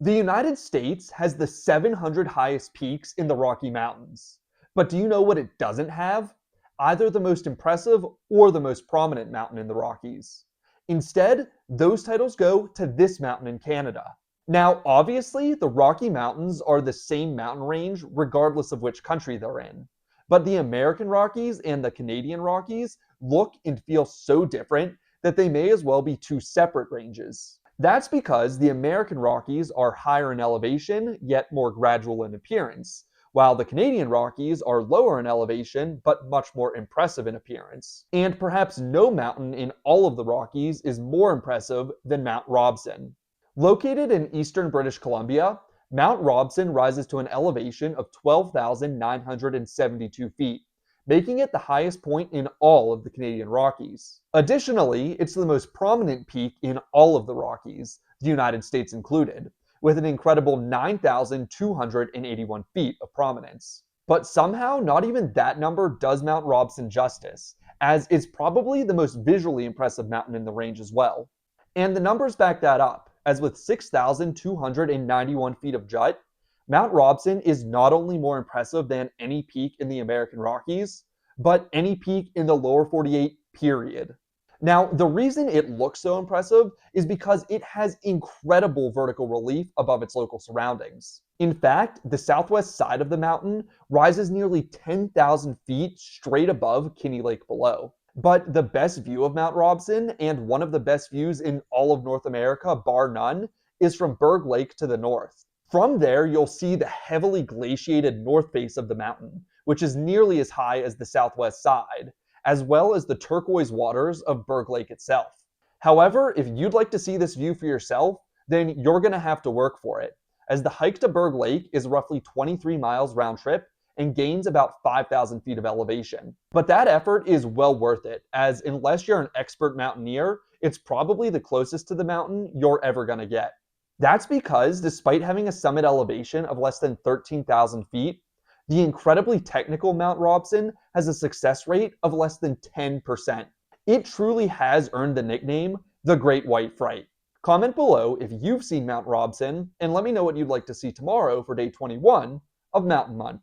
The United States has the 700 highest peaks in the Rocky Mountains. But do you know what it doesn't have? Either the most impressive or the most prominent mountain in the Rockies. Instead, those titles go to this mountain in Canada. Now, obviously, the Rocky Mountains are the same mountain range regardless of which country they're in. But the American Rockies and the Canadian Rockies look and feel so different that they may as well be two separate ranges. That's because the American Rockies are higher in elevation, yet more gradual in appearance, while the Canadian Rockies are lower in elevation, but much more impressive in appearance. And perhaps no mountain in all of the Rockies is more impressive than Mount Robson. Located in eastern British Columbia, Mount Robson rises to an elevation of 12,972 feet, making it the highest point in all of the Canadian Rockies. Additionally, it's the most prominent peak in all of the Rockies, the United States included, with an incredible 9,281 feet of prominence. But somehow, not even that number does Mount Robson justice, as it's probably the most visually impressive mountain in the range as well. And the numbers back that up, as with 6,291 feet of jut, Mount Robson is not only more impressive than any peak in the American Rockies, but any peak in the lower 48, period. Now, the reason it looks so impressive is because it has incredible vertical relief above its local surroundings. In fact, the southwest side of the mountain rises nearly 10,000 feet straight above Kinney Lake below. But the best view of Mount Robson, and one of the best views in all of North America, bar none, is from Berg Lake to the north. From there, you'll see the heavily glaciated north face of the mountain, which is nearly as high as the southwest side, as well as the turquoise waters of Berg Lake itself. However, if you'd like to see this view for yourself, then you're going to have to work for it, as the hike to Berg Lake is roughly 23 miles round trip and gains about 5,000 feet of elevation. But that effort is well worth it, as unless you're an expert mountaineer, it's probably the closest to the mountain you're ever going to get. That's because, despite having a summit elevation of less than 13,000 feet, the incredibly technical Mount Robson has a success rate of less than 10%. It truly has earned the nickname, the Great White Fright. Comment below if you've seen Mount Robson, and let me know what you'd like to see tomorrow for day 21 of Mountain Month.